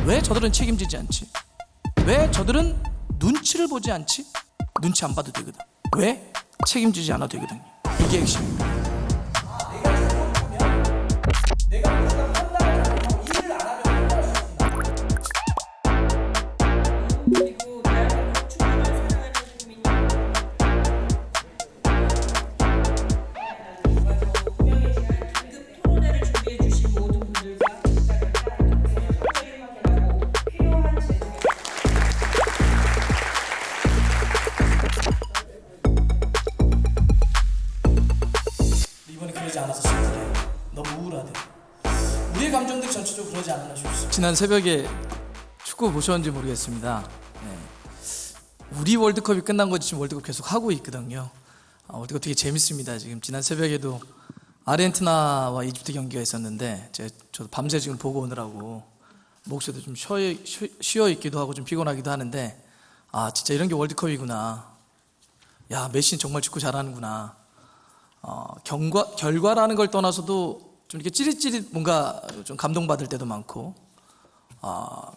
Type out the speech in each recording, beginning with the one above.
왜 저들은 책임지지 않지? 왜 저들은 눈치를 보지 않지? 눈치 안 봐도 되거든. 왜? 책임지지 않아도 되거든요. 이게 핵심입니다. 이번에 그러지 않아서 슬프네요. 너무 우울하대요. 우리의 감정들이 전체적으로 그러지 않았나 싶습니다. 지난 새벽에 축구 보셨는지 모르겠습니다. 우리 월드컵이 끝난 거지 지금 월드컵 계속 하고 있거든요. 월드컵 되게 재밌습니다. 지금 지난 새벽에도 아르헨티나와 이집트 경기가 있었는데 저도 밤새 지금 보고 오느라고 목소리도 좀 쉬어 있기도 하고 좀 피곤하기도 하는데 진짜 이런 게 월드컵이구나. 야, 메시는 정말 축구 잘하는구나. 결과라는 걸 떠나서도 좀 이렇게 찌릿찌릿 뭔가 좀 감동받을 때도 많고,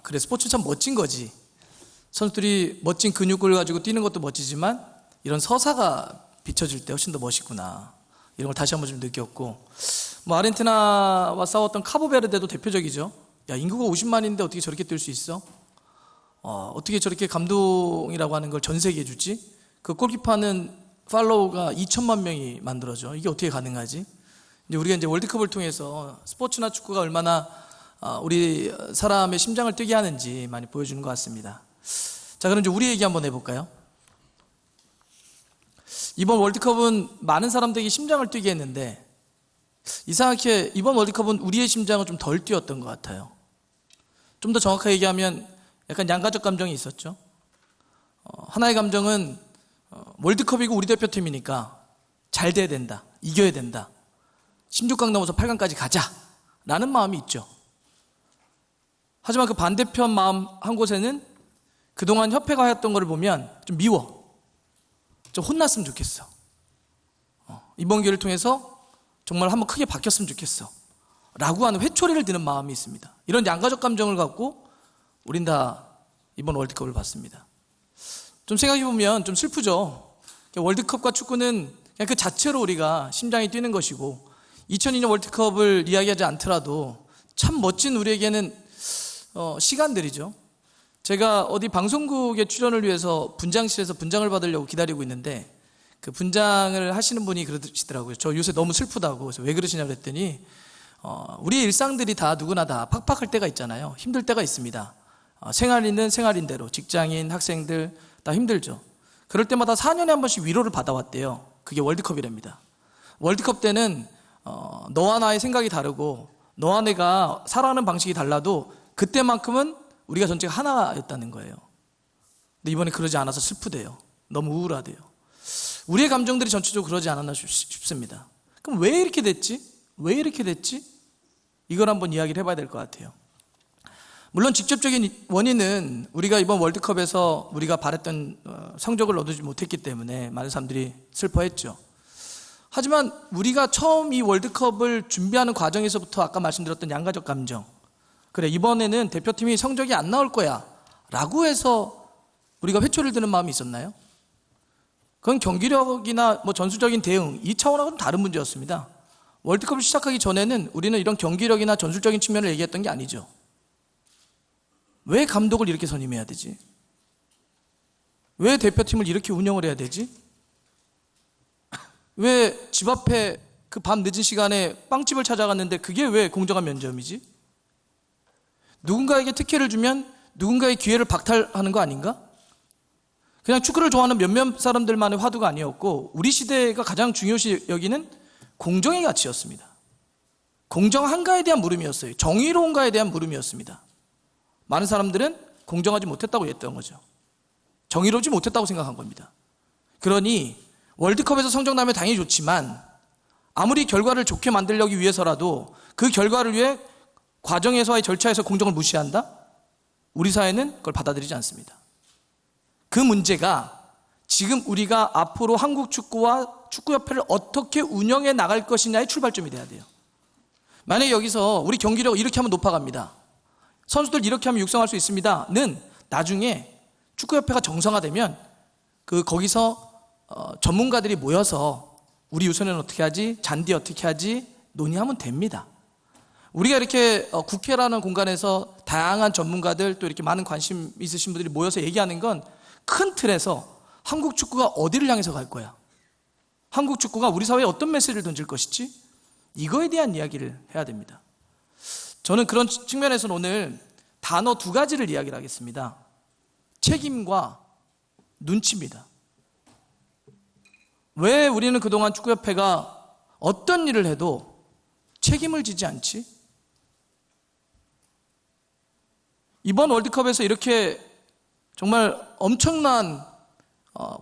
그래 스포츠는 참 멋진 거지. 선수들이 멋진 근육을 가지고 뛰는 것도 멋지지만 이런 서사가 비춰질 때 훨씬 더 멋있구나. 이런 걸 다시 한번 좀 느꼈고, 뭐 아르헨티나와 싸웠던 카보베르데도 대표적이죠. 야, 인구가 50만인데 어떻게 저렇게 뛸 수 있어? 어떻게 저렇게 감동이라고 하는 걸 전 세계에 주지? 그 골키퍼는 팔로우가 2천만 명이 만들어져. 이게 어떻게 가능하지? 이제 우리가 이제 월드컵을 통해서 스포츠나 축구가 얼마나 우리 사람의 심장을 뛰게 하는지 많이 보여주는 것 같습니다. 자, 그럼 이제 우리 얘기 한번 해볼까요? 이번 월드컵은 많은 사람들에게 심장을 뛰게 했는데 이상하게 이번 월드컵은 우리의 심장은 좀 덜 뛰었던 것 같아요. 좀 더 정확하게 얘기하면 약간 양가적 감정이 있었죠. 하나의 감정은 월드컵이고 우리 대표팀이니까 잘 돼야 된다, 이겨야 된다, 16강 넘어서 8강까지 가자 라는 마음이 있죠. 하지만 그 반대편 마음 한 곳에는 그동안 협회가 했던 걸 보면 좀 미워, 좀 혼났으면 좋겠어, 이번 기회를 통해서 정말 한번 크게 바뀌었으면 좋겠어 라고 하는 회초리를 드는 마음이 있습니다. 이런 양가적 감정을 갖고 우린 다 이번 월드컵을 봤습니다. 좀 생각해보면 좀 슬프죠. 월드컵과 축구는 그냥 그 자체로 우리가 심장이 뛰는 것이고 2002년 월드컵을 이야기하지 않더라도 참 멋진 우리에게는 시간들이죠. 제가 어디 방송국에 출연을 위해서 분장실에서 분장을 받으려고 기다리고 있는데 그 분장을 하시는 분이 그러시더라고요. 저 요새 너무 슬프다고. 그래서 왜 그러시냐고 그랬더니 우리의 일상들이 다 누구나 다 팍팍할 때가 있잖아요. 힘들 때가 있습니다. 생활인은 생활인대로, 직장인, 학생들 다 힘들죠. 그럴 때마다 4년에 한 번씩 위로를 받아왔대요. 그게 월드컵이랍니다. 월드컵 때는 너와 나의 생각이 다르고 너와 내가 살아가는 방식이 달라도 그때만큼은 우리가 전체가 하나였다는 거예요. 근데 이번에 그러지 않아서 슬프대요. 너무 우울하대요. 우리의 감정들이 전체적으로 그러지 않았나 싶습니다. 그럼 왜 이렇게 됐지? 왜 이렇게 됐지? 이걸 한번 이야기를 해봐야 될 것 같아요. 물론 직접적인 원인은 우리가 이번 월드컵에서 우리가 바랬던 성적을 얻지 못했기 때문에 많은 사람들이 슬퍼했죠. 하지만 우리가 처음 이 월드컵을 준비하는 과정에서부터 아까 말씀드렸던 양가적 감정, 그래 이번에는 대표팀이 성적이 안 나올 거야 라고 해서 우리가 회초리를 드는 마음이 있었나요? 그건 경기력이나 뭐 전술적인 대응 이 차원하고는 다른 문제였습니다. 월드컵을 시작하기 전에는 우리는 이런 경기력이나 전술적인 측면을 얘기했던 게 아니죠. 왜 감독을 이렇게 선임해야 되지? 왜 대표팀을 이렇게 운영을 해야 되지? 왜 집 앞에 그 밤 늦은 시간에 빵집을 찾아갔는데 그게 왜 공정한 면접이지? 누군가에게 특혜를 주면 누군가의 기회를 박탈하는 거 아닌가? 그냥 축구를 좋아하는 몇몇 사람들만의 화두가 아니었고 우리 시대가 가장 중요시 여기는 공정의 가치였습니다. 공정한가에 대한 물음이었어요. 정의로운가에 대한 물음이었습니다. 많은 사람들은 공정하지 못했다고 했던 거죠. 정의로우지 못했다고 생각한 겁니다. 그러니 월드컵에서 성적 나면 당연히 좋지만 아무리 결과를 좋게 만들려기 위해서라도 그 결과를 위해 과정에서의 절차에서 공정을 무시한다? 우리 사회는 그걸 받아들이지 않습니다. 그 문제가 지금 우리가 앞으로 한국 축구와 축구협회를 어떻게 운영해 나갈 것이냐의 출발점이 돼야 돼요. 만약에 여기서 우리 경기력 이렇게 하면 높아갑니다. 선수들 이렇게 하면 육성할 수 있습니다는 나중에 축구협회가 정상화되면 거기서 전문가들이 모여서 우리 유소년 어떻게 하지, 잔디 어떻게 하지 논의하면 됩니다. 우리가 이렇게 국회라는 공간에서 다양한 전문가들 또 이렇게 많은 관심 있으신 분들이 모여서 얘기하는 건 큰 틀에서 한국 축구가 어디를 향해서 갈 거야, 한국 축구가 우리 사회에 어떤 메시지를 던질 것이지, 이거에 대한 이야기를 해야 됩니다. 저는 그런 측면에서는 오늘 단어 두 가지를 이야기를 하겠습니다. 책임과 눈치입니다. 왜 우리는 그동안 축구협회가 어떤 일을 해도 책임을 지지 않지? 이번 월드컵에서 이렇게 정말 엄청난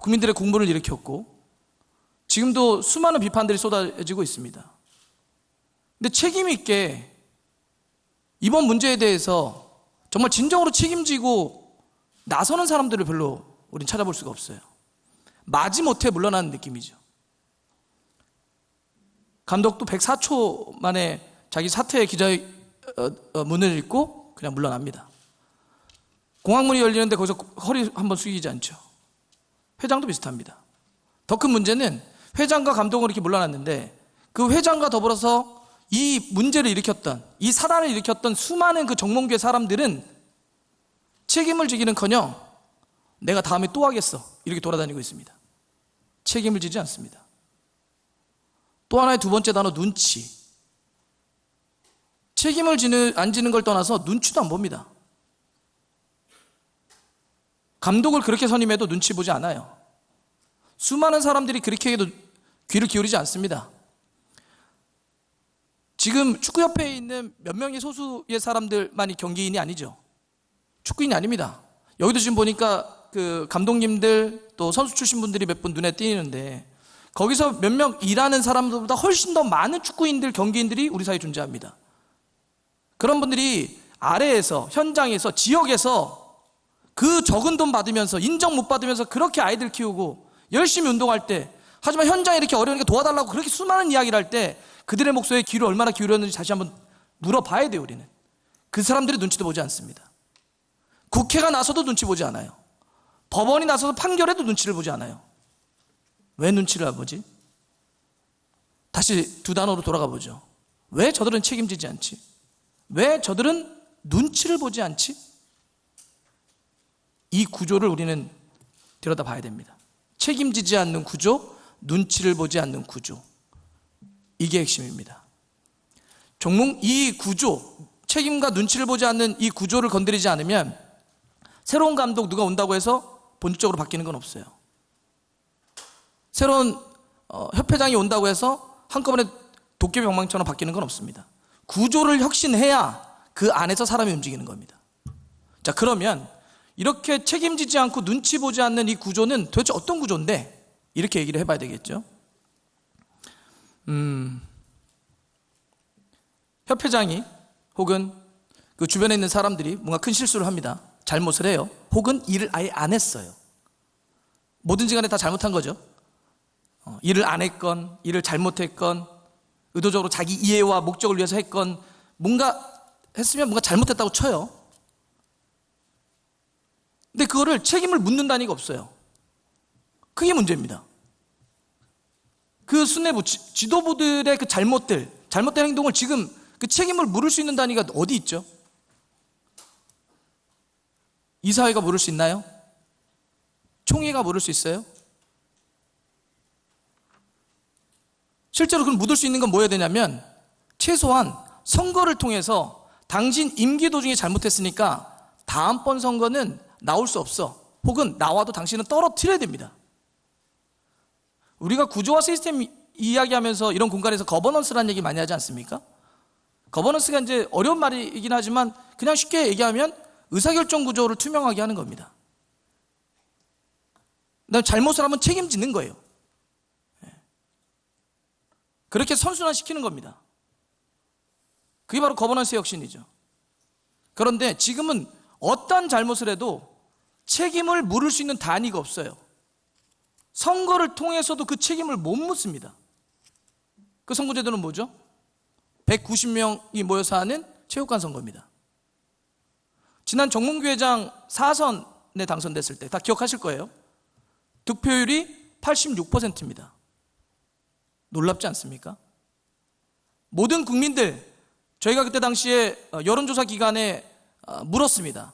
국민들의 공분을 일으켰고 지금도 수많은 비판들이 쏟아지고 있습니다. 근데 책임 있게 이번 문제에 대해서 정말 진정으로 책임지고 나서는 사람들을 별로 우린 찾아볼 수가 없어요. 마지못해 물러나는 느낌이죠. 감독도 104초 만에 자기 사퇴 기자문을 읽고 그냥 물러납니다. 공항문이 열리는데 거기서 허리 한번 숙이지 않죠. 회장도 비슷합니다. 더 큰 문제는 회장과 감독은 이렇게 물러났는데 그 회장과 더불어서 이 문제를 일으켰던, 이 사단을 일으켰던 수많은 그 정몽주의 사람들은 책임을 지기는커녕 내가 다음에 또 하겠어 이렇게 돌아다니고 있습니다. 책임을 지지 않습니다. 또 하나의 두 번째 단어, 눈치. 책임을 안 지는 걸 떠나서 눈치도 안 봅니다. 감독을 그렇게 선임해도 눈치 보지 않아요. 수많은 사람들이 그렇게 해도 귀를 기울이지 않습니다. 지금 축구협회에 있는 몇 명의 소수의 사람들만이 경기인이 아니죠. 축구인이 아닙니다. 여기도 지금 보니까 그 감독님들 또 선수 출신 분들이 몇 분 눈에 띄는데 거기서 몇 명 일하는 사람들보다 훨씬 더 많은 축구인들, 경기인들이 우리 사회에 존재합니다. 그런 분들이 아래에서, 현장에서, 지역에서 그 적은 돈 받으면서, 인정 못 받으면서 그렇게 아이들 키우고 열심히 운동할 때, 하지만 현장에 이렇게 어려우니까 도와달라고 그렇게 수많은 이야기를 할 때 그들의 목소리에 귀를 얼마나 기울였는지 다시 한번 물어봐야 돼요. 우리는 그 사람들이 눈치도 보지 않습니다. 국회가 나서도 눈치 보지 않아요. 법원이 나서서 판결해도 눈치를 보지 않아요. 왜 눈치를 안 보지? 다시 두 단어로 돌아가 보죠. 왜 저들은 책임지지 않지? 왜 저들은 눈치를 보지 않지? 이 구조를 우리는 들여다봐야 됩니다. 책임지지 않는 구조, 눈치를 보지 않는 구조, 이게 핵심입니다. 이 구조, 책임과 눈치를 보지 않는 이 구조를 건드리지 않으면 새로운 감독 누가 온다고 해서 본질적으로 바뀌는 건 없어요. 새로운 협회장이 온다고 해서 한꺼번에 도깨비방망이처럼 바뀌는 건 없습니다. 구조를 혁신해야 그 안에서 사람이 움직이는 겁니다. 자, 그러면 이렇게 책임지지 않고 눈치 보지 않는 이 구조는 도대체 어떤 구조인데? 이렇게 얘기를 해봐야 되겠죠. 협회장이 혹은 그 주변에 있는 사람들이 뭔가 큰 실수를 합니다. 잘못을 해요. 혹은 일을 아예 안 했어요. 뭐든지 간에 다 잘못한 거죠. 일을 안 했건, 일을 잘못했건, 의도적으로 자기 이해와 목적을 위해서 했건, 뭔가 했으면 뭔가 잘못했다고 쳐요. 근데 그거를 책임을 묻는 단위가 없어요. 그게 문제입니다. 그 수뇌부, 지도부들의 그 잘못된 행동을 지금 그 책임을 물을 수 있는 단위가 어디 있죠? 이사회가 물을 수 있나요? 총회가 물을 수 있어요? 실제로 그걸 묻을 수 있는 건 뭐여야 되냐면 최소한 선거를 통해서 당신 임기 도중에 잘못했으니까 다음번 선거는 나올 수 없어. 혹은 나와도 당신은 떨어뜨려야 됩니다. 우리가 구조와 시스템 이야기하면서 이런 공간에서 거버넌스라는 얘기 많이 하지 않습니까? 거버넌스가 이제 어려운 말이긴 하지만 그냥 쉽게 얘기하면 의사결정 구조를 투명하게 하는 겁니다. 그다음에 잘못을 하면 책임지는 거예요. 그렇게 선순환시키는 겁니다. 그게 바로 거버넌스의 혁신이죠. 그런데 지금은 어떤 잘못을 해도 책임을 물을 수 있는 단위가 없어요. 선거를 통해서도 그 책임을 못 묻습니다. 그 선거제도는 뭐죠? 190명이 모여서 하는 체육관 선거입니다. 지난 정몽규회장 4선에 당선됐을 때 다 기억하실 거예요. 득표율이 86%입니다. 놀랍지 않습니까? 모든 국민들, 저희가 그때 당시에 여론조사 기간에 물었습니다.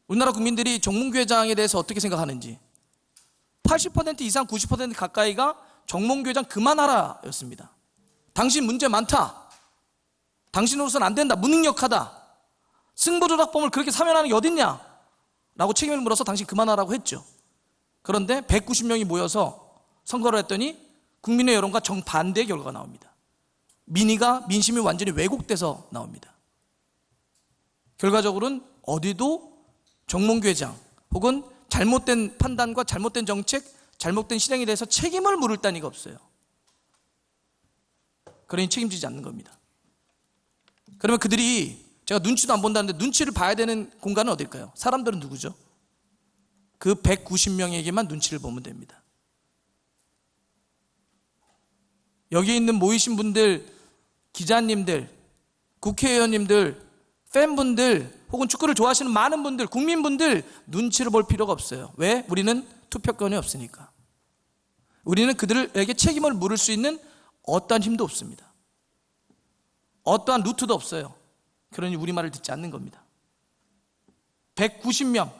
우리나라 국민들이 정몽규 회장에 대해서 어떻게 생각하는지. 80% 이상 90% 가까이가 정몽규 회장 그만하라 였습니다. 당신 문제 많다. 당신으로서는 안 된다. 무능력하다. 승부조작범을 그렇게 사면하는 게 어딨냐 라고 책임을 물어서 당신 그만하라고 했죠. 그런데 190명이 모여서 선거를 했더니 국민의 여론과 정반대의 결과가 나옵니다. 민심이 완전히 왜곡돼서 나옵니다. 결과적으로는 어디도 정몽규 회장 혹은 잘못된 판단과 잘못된 정책, 잘못된 실행에 대해서 책임을 물을 단위가 없어요. 그러니 책임지지 않는 겁니다. 그러면 그들이, 제가 눈치도 안 본다는데 눈치를 봐야 되는 공간은 어딜까요? 사람들은 누구죠? 그 190명에게만 눈치를 보면 됩니다. 여기 있는 모이신 분들, 기자님들, 국회의원님들, 팬분들, 혹은 축구를 좋아하시는 많은 분들, 국민분들 눈치를 볼 필요가 없어요. 왜? 우리는 투표권이 없으니까. 우리는 그들에게 책임을 물을 수 있는 어떠한 힘도 없습니다. 어떠한 루트도 없어요. 그러니 우리 말을 듣지 않는 겁니다. 190명의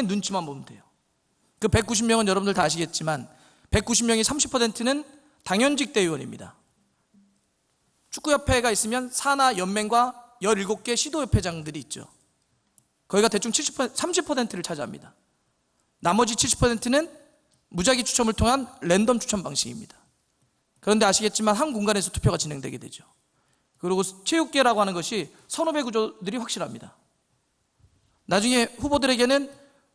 눈치만 보면 돼요. 그 190명은 여러분들 다 아시겠지만 190명의 30%는 당연직 대의원입니다. 축구협회가 있으면 산하 연맹과 17개 시도협회장들이 있죠. 거기가 대충 30%를 차지합니다. 나머지 70%는 무작위 추첨을 통한 랜덤 추첨 방식입니다. 그런데 아시겠지만 한 공간에서 투표가 진행되게 되죠. 그리고 체육계라고 하는 것이 선후배 구조들이 확실합니다. 나중에 후보들에게는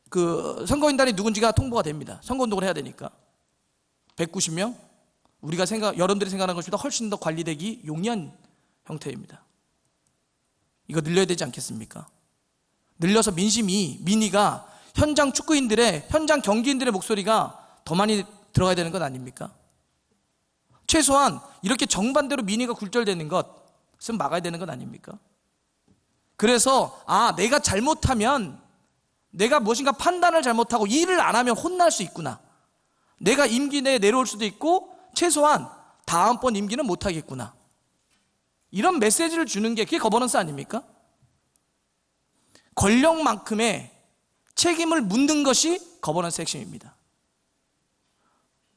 그 선거인단이 누군지가 통보가 됩니다. 선거운동을 해야 되니까. 190명, 여러분들이 생각하는 것보다 훨씬 더 관리되기 용이한 형태입니다. 이거 늘려야 되지 않겠습니까? 늘려서 민의가 현장 축구인들의, 현장 경기인들의 목소리가 더 많이 들어가야 되는 것 아닙니까? 최소한 이렇게 정반대로 민의가 굴절되는 것은 막아야 되는 것 아닙니까? 그래서 내가 잘못하면, 내가 무엇인가 판단을 잘못하고 일을 안 하면 혼날 수 있구나. 내가 임기 내에 내려올 수도 있고 최소한 다음번 임기는 못하겠구나. 이런 메시지를 주는 게, 그게 거버넌스 아닙니까? 권력만큼의 책임을 묻는 것이 거버넌스 핵심입니다.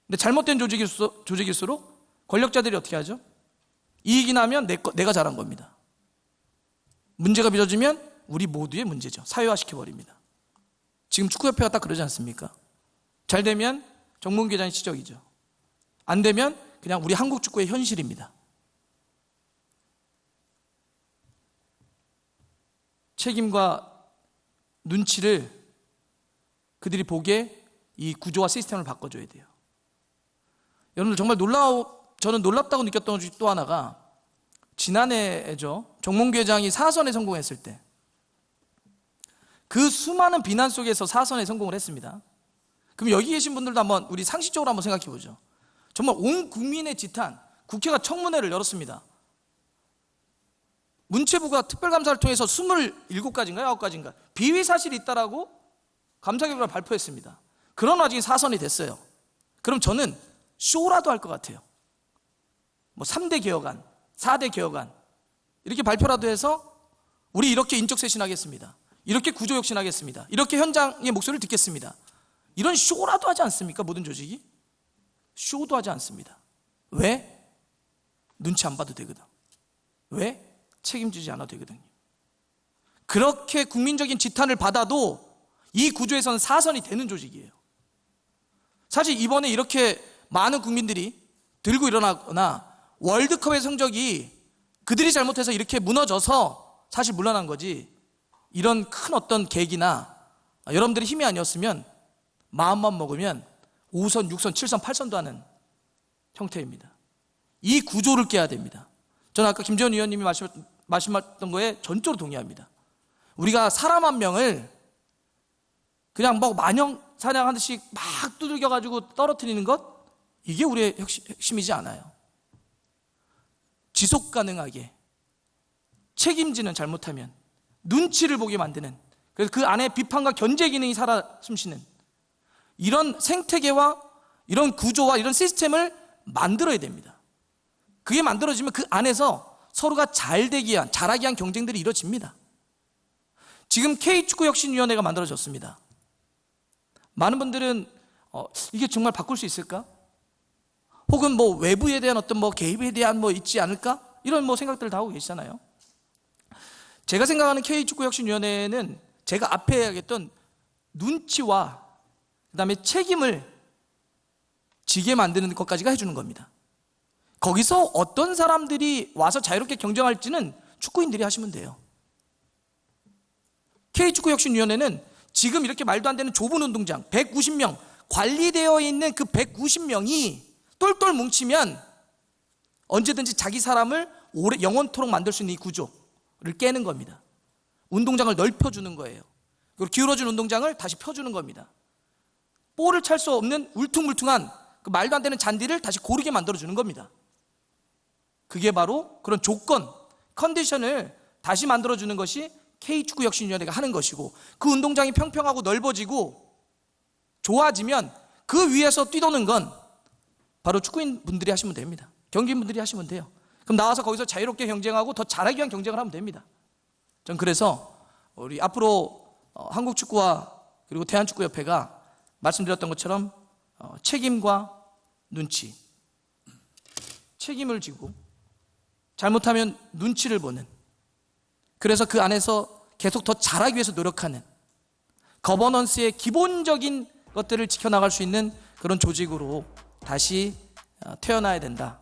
근데 잘못된 조직일수록 권력자들이 어떻게 하죠? 이익이 나면 내가 잘한 겁니다. 문제가 빚어지면 우리 모두의 문제죠. 사회화시켜버립니다. 지금 축구협회가 딱 그러지 않습니까? 잘 되면 정몽규 회장이 지적이죠. 안 되면 그냥 우리 한국 축구의 현실입니다. 책임과 눈치를 그들이 보게 이 구조와 시스템을 바꿔줘야 돼요. 여러분들 정말 저는 놀랍다고 느꼈던 것 중에 또 하나가 지난해죠. 정몽규 회장이 4선에 성공했을 때 그 수많은 비난 속에서 4선에 성공을 했습니다. 그럼 여기 계신 분들도 한번 우리 상식적으로 한번 생각해 보죠. 정말 온 국민의 지탄, 국회가 청문회를 열었습니다. 문체부가 특별감사를 통해서 27가지인가요? 9가지인가? 비위 사실이 있다라고 감사 결과를 발표했습니다. 그런 와중에 4선이 됐어요. 그럼 저는 쇼라도 할 것 같아요. 3대 개혁안, 4대 개혁안 이렇게 발표라도 해서 우리 이렇게 인적 쇄신하겠습니다. 이렇게 구조 혁신하겠습니다. 이렇게 현장의 목소리를 듣겠습니다. 이런 쇼라도 하지 않습니까? 모든 조직이 쇼도 하지 않습니다. 왜? 눈치 안 봐도 되거든. 왜? 책임지지 않아도 되거든요. 그렇게 국민적인 지탄을 받아도 이 구조에서는 4선이 되는 조직이에요. 사실 이번에 이렇게 많은 국민들이 들고 일어나거나 월드컵의 성적이 그들이 잘못해서 이렇게 무너져서 사실 물러난 거지, 이런 큰 어떤 계기나 여러분들의 힘이 아니었으면 마음만 먹으면 5선, 6선, 7선, 8선도 하는 형태입니다. 이 구조를 깨야 됩니다. 저는 아까 김재원 의원님이 말씀하셨던 거에 전적으로 동의합니다. 우리가 사람 한 명을 그냥 마냥 사냥하듯이 막 두들겨가지고 떨어뜨리는 것, 이게 우리의 핵심이지 않아요. 지속 가능하게 책임지는, 잘못하면 눈치를 보게 만드는, 그래서 그 안에 비판과 견제 기능이 살아 숨쉬는 이런 생태계와 이런 구조와 이런 시스템을 만들어야 됩니다. 그게 만들어지면 그 안에서 서로가 잘 되기 위한, 잘하기 위한 경쟁들이 이루어집니다. 지금 K축구혁신위원회가 만들어졌습니다. 많은 분들은 이게 정말 바꿀 수 있을까? 혹은 뭐 외부에 대한 어떤 뭐 개입에 대한 뭐 있지 않을까? 이런 뭐 생각들을 다 하고 계시잖아요. 제가 생각하는 K축구혁신위원회는 제가 앞에 이야기했던 눈치와 그다음에 책임을 지게 만드는 것까지가 해주는 겁니다. 거기서 어떤 사람들이 와서 자유롭게 경쟁할지는 축구인들이 하시면 돼요. K축구혁신위원회는 지금 이렇게 말도 안 되는 좁은 운동장 190명 관리되어 있는 그 190명이 똘똘 뭉치면 언제든지 자기 사람을 영원토록 만들 수 있는 이 구조를 깨는 겁니다. 운동장을 넓혀주는 거예요. 그리고 기울어진 운동장을 다시 펴주는 겁니다. 볼을 찰 수 없는 울퉁불퉁한 그 말도 안 되는 잔디를 다시 고르게 만들어주는 겁니다. 그게 바로 그런 조건, 컨디션을 다시 만들어주는 것이 K축구혁신위원회가 하는 것이고, 그 운동장이 평평하고 넓어지고 좋아지면 그 위에서 뛰도는 건 바로 축구인 분들이 하시면 됩니다. 경기인 분들이 하시면 돼요. 그럼 나와서 거기서 자유롭게 경쟁하고 더 잘하기 위한 경쟁을 하면 됩니다. 전 그래서 우리 앞으로 한국 축구와 그리고 대한축구협회가 말씀드렸던 것처럼 책임과 눈치, 책임을 지고 잘못하면 눈치를 보는, 그래서 그 안에서 계속 더 잘하기 위해서 노력하는 거버넌스의 기본적인 것들을 지켜나갈 수 있는 그런 조직으로 다시 태어나야 된다,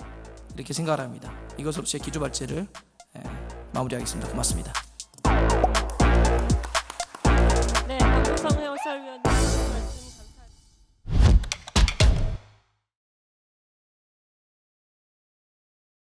이렇게 생각을 합니다. 이것으로 제 기조발제를 마무리하겠습니다. 고맙습니다. 네, 박문성 해설위원.